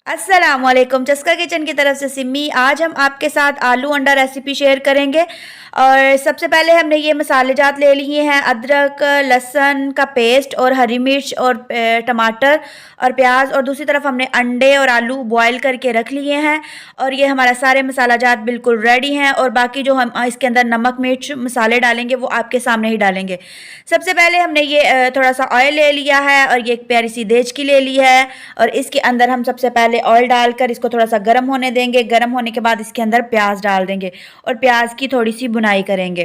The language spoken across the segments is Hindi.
अस्सलामुअलैकुम, चस्का किचन की तरफ से सिम्मी। आज हम आपके साथ आलू अंडा रेसिपी शेयर करेंगे। और सबसे पहले हमने ये मसाले जात ले लिए हैं, अदरक लहसुन का पेस्ट और हरी मिर्च और टमाटर और प्याज, और दूसरी तरफ हमने अंडे और आलू बॉयल करके रख लिए हैं। और ये हमारा सारे मसाला जात बिल्कुल रेडी हैं। और बाकी जो हम इसके अंदर नमक मिर्च मसाले डालेंगे वो आपके सामने ही डालेंगे। सबसे पहले हमने ये थोड़ा सा ऑयल ले लिया है और ये एक प्यारी सी देचकी ले ली है। और इसके अंदर हम सबसे पहले ऑयल डालकर इसको थोड़ा सा गर्म होने देंगे। गर्म होने के बाद इसके अंदर प्याज डाल देंगे और प्याज की थोड़ी सी बुनाई करेंगे।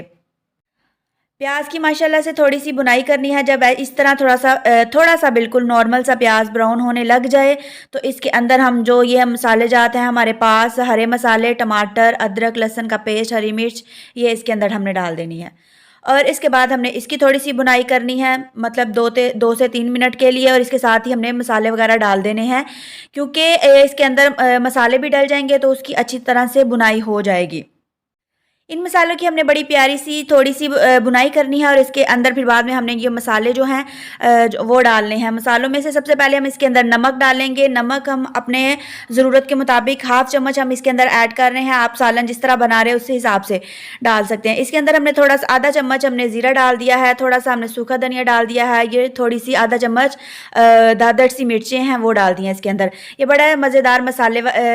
प्याज की माशाल्लाह से थोड़ी सी बुनाई करनी है। जब इस तरह थोड़ा सा बिल्कुल नॉर्मल सा प्याज ब्राउन होने लग जाए तो इसके अंदर हम जो ये मसाले जाते हैं हमारे पास, हरे मसाले, टमाटर, अदरक लहसुन का पेस्ट, हरी मिर्च, ये इसके अंदर हमने डाल देनी है। और इसके बाद हमने इसकी थोड़ी सी बुनाई करनी है, मतलब 2 से 3 मिनट के लिए। और इसके साथ ही हमने मसाले वगैरह डाल देने हैं, क्योंकि इसके अंदर मसाले भी डल जाएंगे तो उसकी अच्छी तरह से बुनाई हो जाएगी। इन मसालों की हमने बड़ी प्यारी सी थोड़ी सी बुनाई करनी है। और इसके अंदर फिर बाद में हमने ये मसाले जो हैं वो डालने हैं। मसालों में से सबसे पहले हम इसके अंदर नमक डालेंगे। नमक हम अपने ज़रूरत के मुताबिक हाफ़ चम्मच हम इसके अंदर ऐड कर रहे हैं। आप सालन जिस तरह बना रहे हैं उस हिसाब से डाल सकते हैं। इसके अंदर हमने थोड़ा सा आधा चम्मच हमने ज़ीरा डाल दिया है, थोड़ा सा हमने सूखा धनिया डाल दिया है, ये थोड़ी सी आधा चम्मच दादड़ सी मिर्चें हैं वो डाल दी हैं इसके अंदर। ये बड़ा मज़ेदार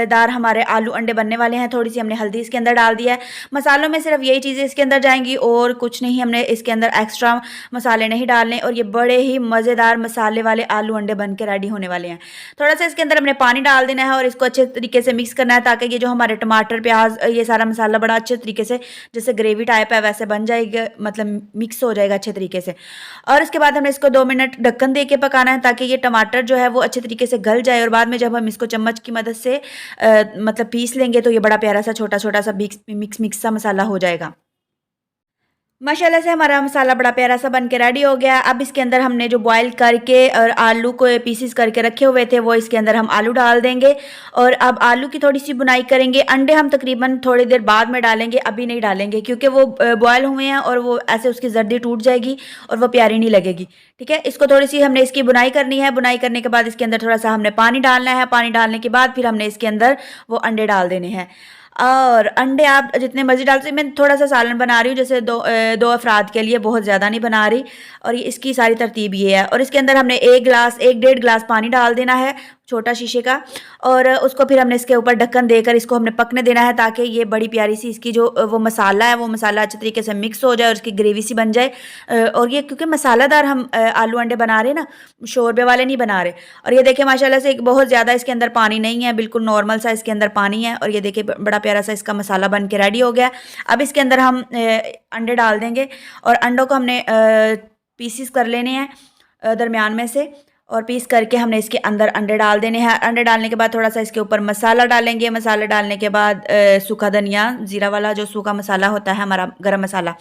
दार हमारे आलू अंडे बनने वाले हैं। थोड़ी सी हमने हल्दी इसके अंदर डाल दिया है। मसालों में सिर्फ यही चीज़ें इसके अंदर जाएंगी और कुछ नहीं, हमने इसके अंदर एक्स्ट्रा मसाले नहीं डालने। और ये बड़े ही मज़ेदार मसाले वाले आलू अंडे बन के रेडी होने वाले हैं। थोड़ा सा इसके अंदर हमने पानी डाल देना है और इसको अच्छे तरीके से मिक्स करना है, ताकि ये जो हमारे टमाटर प्याज ये सारा मसाला बड़ा अच्छे तरीके से जैसे ग्रेवी टाइप है वैसे बन जाएगा, मतलब मिक्स हो जाएगा अच्छे तरीके से। और इसके बाद हमें इसको 2 मिनट ढक्कन दे के पकाना है, ताकि ये टमाटर जो है वो अच्छे तरीके से गल जाए। और बाद में जब हम इसको चम्मच की मदद से मतलब पीस लेंगे तो ये बड़ा प्यारा सा छोटा छोटा सा मिक्स सा मसाला हो जाएगा। माशाल्लाह से हमारा मसाला बड़ा प्यारा सा बन के रेडी हो गया। अब इसके अंदर हमने जो बॉईल करके और आलू को पीसेस करके रखे हुए थे वो इसके अंदर हम आलू डाल देंगे। और अब आलू की थोड़ी सी बुनाई करेंगे। अंडे हम तकरीबन थोड़ी देर बाद में डालेंगे, अभी नहीं डालेंगे, क्योंकि वो बॉयल हुए हैं और वो ऐसे उसकी जर्दी टूट जाएगी और वो प्यारी नहीं लगेगी। ठीक है, इसको थोड़ी सी हमने इसकी बुनाई करनी है। बुनाई करने के बाद इसके अंदर थोड़ा सा हमने पानी डालना है। पानी डालने के बाद फिर हमने इसके अंदर वो अंडे डाल देने हैं। और अंडे आप जितने मर्जी डाल सकते। मैं थोड़ा सा सालन बना रही हूँ, जैसे दो अफराद के लिए, बहुत ज़्यादा नहीं बना रही। और ये इसकी सारी तरतीब ये है। और इसके अंदर हमने 1 1.5 गिलास पानी डाल देना है, छोटा शीशे का। और उसको फिर हमने इसके ऊपर ढक्कन देकर इसको हमने पकने देना है, ताकि ये बड़ी प्यारी सी इसकी जो वो मसाला है वो मसाला अच्छे तरीके से मिक्स हो जाए और उसकी ग्रेवी सी बन जाए। और ये क्योंकि मसालादार हम आलू अंडे बना रहे हैं ना, शोरबे वाले नहीं बना रहे। और ये देखिए माशाल्लाह से एक बहुत ज़्यादा इसके अंदर पानी नहीं है, बिल्कुल नॉर्मल सा इसके अंदर पानी है। और ये देखिए बड़ा प्यारा सा इसका मसाला बन के रेडी हो गया। अब इसके अंदर हम अंडे डाल देंगे और अंडों को हमने पीसीस कर लेने हैं दरमियान में से। और पीस करके हमने इसके अंदर अंडे डाल देने हैं। अंडे डालने के बाद थोड़ा सा इसके ऊपर मसाला डालेंगे। मसाला डालने के बाद सूखा धनिया, ज़ीरा वाला जो सूखा मसाला होता है हमारा गरम मसाला,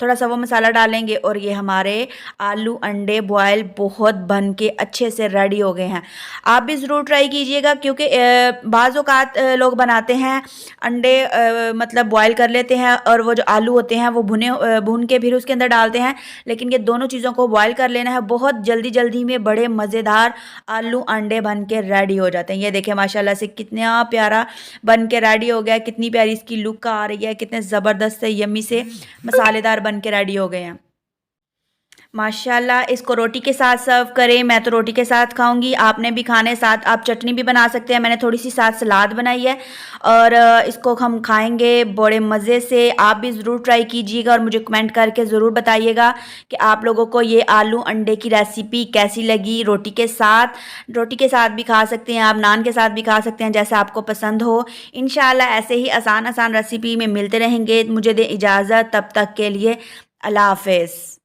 थोड़ा सा वो मसाला डालेंगे। और ये हमारे आलू अंडे बॉयल बहुत बन के अच्छे से रेडी हो गए हैं। आप भी ज़रूर ट्राई कीजिएगा, क्योंकि बाज़ औक़ात लोग बनाते हैं अंडे मतलब बॉयल कर लेते हैं और वो जो आलू होते हैं वो भुन के फिर उसके अंदर डालते हैं। लेकिन ये दोनों चीज़ों को बॉयल कर लेना है। बहुत जल्दी जल्दी में बड़े मज़ेदार आलू अंडे बन के रेडी हो जाते हैं। ये देखें माशाल्लाह से कितना प्यारा बन के रेडी हो गया, कितनी प्यारी इसकी लुक आ रही है, कितने ज़बरदस्त से यम्मी से मसालेदार बन के रेडी हो गए हैं माशाल्लाह। इसको रोटी के साथ सर्व करें, मैं तो रोटी के साथ खाऊंगी। आपने भी खाने साथ आप चटनी भी बना सकते हैं। मैंने थोड़ी सी साथ सलाद बनाई है और इसको हम खाएंगे बड़े मज़े से। आप भी ज़रूर ट्राई कीजिएगा और मुझे कमेंट करके ज़रूर बताइएगा कि आप लोगों को ये आलू अंडे की रेसिपी कैसी लगी। रोटी के साथ भी खा सकते हैं आप, नान के साथ भी खा सकते हैं, जैसे आपको पसंद हो। इंशाल्लाह ऐसे ही आसान आसान रेसिपी में मिलते रहेंगे। मुझे दे इजाज़त, तब तक के लिए अल्लाह हाफ़िज़।